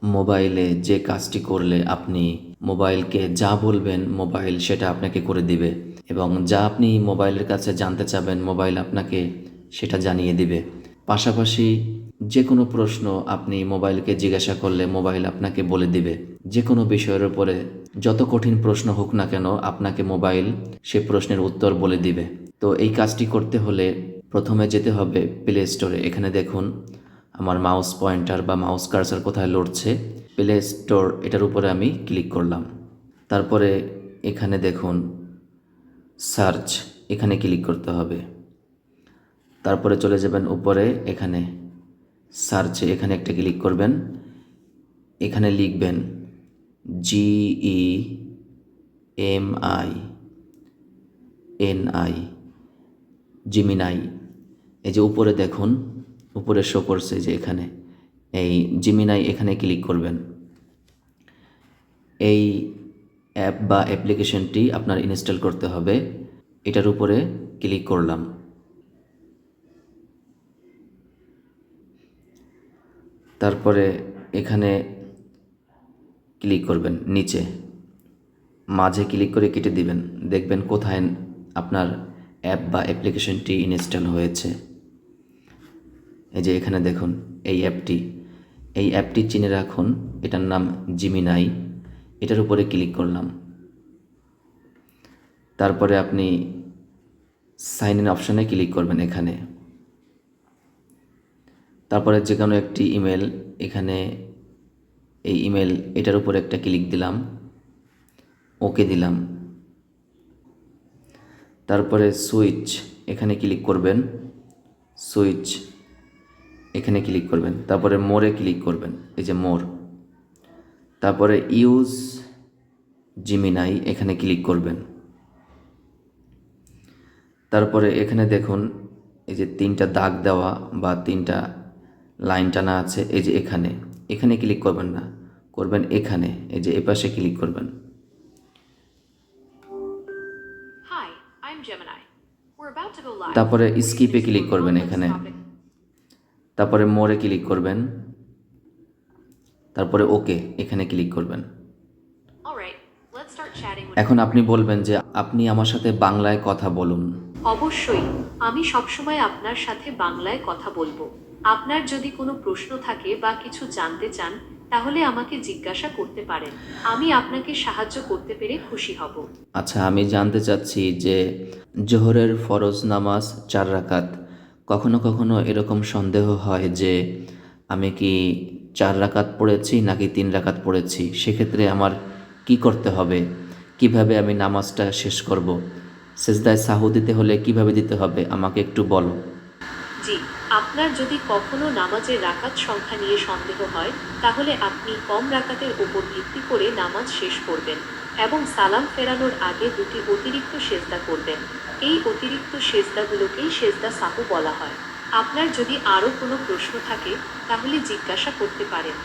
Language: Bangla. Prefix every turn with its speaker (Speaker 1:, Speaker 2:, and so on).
Speaker 1: মোবাইলে যে কাজটি করলে আপনি মোবাইলকে যা বলবেন মোবাইল সেটা আপনাকে করে দিবে এবং যা আপনি মোবাইলের কাছে জানতে চাবেন মোবাইল আপনাকে সেটা জানিয়ে দিবে। পাশাপাশি যে কোনো প্রশ্ন আপনি মোবাইলকে জিজ্ঞাসা করলে মোবাইল আপনাকে বলে দিবে। যে কোনো বিষয়ের উপরে যত কঠিন প্রশ্ন হোক না কেন আপনাকে মোবাইল সে প্রশ্নের উত্তর বলে দিবে। তো এই কাজটি করতে হলে প্রথমে যেতে হবে প্লে স্টোরে। এখানে দেখুন আমার মাউস পয়েন্টার বা মাউস কার্সার কোথায় লড়ছে। প্লে স্টোর এটার উপরে আমি ক্লিক করলাম। তারপরে এখানে দেখুন সার্চ, এখানে ক্লিক করতে হবে। তারপরে চলে যাবেন উপরে, এখানে সার্চে এখানে একটা ক্লিক করবেন। এখানে লিখবেন GEMINI, জিমিনাই। এই যে উপরে দেখুন, উপরে শো করছে যে এখানে এই জিমিনাই, এখানে ক্লিক করবেন। এই অ্যাপ বা অ্যাপ্লিকেশনটি আপনার ইনস্টল করতে হবে। এটার উপরে ক্লিক করলাম। তারপরে এখানে ক্লিক করবেন, নিচে মাঝে ক্লিক করে কেটে দিবেন। দেখবেন কোথায় আপনার অ্যাপ বা অ্যাপ্লিকেশনটি ইনস্টল হয়েছে। এই যে এখানে দেখুন এই অ্যাপটি চিনে রাখুন, এটার নাম জিমিনাই। এটার উপরে ক্লিক করলাম। তারপরে আপনি সাইন ইন অপশানে ক্লিক করবেন এখানে। তারপরে যে কোনো একটি ইমেল, এখানে এই ইমেল এটার উপরে একটা ক্লিক দিলাম, ওকে দিলাম। তারপরে সুইচ, এখানে ক্লিক করবেন, সুইচ এখানে ক্লিক করবেন। তারপরে মোরে ক্লিক করবেন, এই যে মোর। তারপরে ইউজ জিমিনাই, এখানে ক্লিক করবেন। তারপরে এখানে দেখুন এই যে তিনটা দাগ দেওয়া বা তিনটা লাইন টানা আছে, এই যে এখানে ক্লিক করবেন না, করবেন এখানে, এই যে এপাশে ক্লিক করবেন। তারপরে স্কিপে ক্লিক করবেন এখানে। তারপরে মোরে ক্লিক করবেন। তারপরে ওকে, এখানে ক্লিক করবেন। এখন আপনি বলবেন যে আপনি আমার সাথে বাংলায় কথা বলুন।
Speaker 2: অবশ্যই, আমি সবসময় আপনার সাথে বাংলায় কথা বলবো। আপনার যদি কোনো প্রশ্ন থাকে বা কিছু জানতে চান তাহলে আমাকে জিজ্ঞাসা করতে পারেন। আমি আপনাকে সাহায্য করতে পেরে খুশি হব।
Speaker 1: আচ্ছা, আমি জানতে চাচ্ছি যে জোহরের ফরজ নামাজ 4 রাকাত। কখনো কখনো এরকম সন্দেহ হয় যে আমি কি 4 রাকাত পড়েছি নাকি 3 রাকাত পড়েছি। সেক্ষেত্রে আমার কি করতে হবে, কিভাবে আমি নামাজটা শেষ করব, সেজদায় সাহু দিতে হলে কিভাবে দিতে হবে আমাকে একটু বলো।
Speaker 2: জি, আপনার যদি কখনো নামাজের রাকাত সংখ্যা নিয়ে সন্দেহ হয় তাহলে আপনি কম রাকাতের উপর ভিত্তি করে নামাজ শেষ করবেন এবং সালাম ফেরানোর আগে দুটি অতিরিক্ত সেজদা করবেন। এই অতিরিক্ত সেজদাগুলোকেই সেজদা সাহু বলা হয়। আপনার যদি আরও কোনো প্রশ্ন থাকে তাহলে জিজ্ঞাসা করতে পারেন।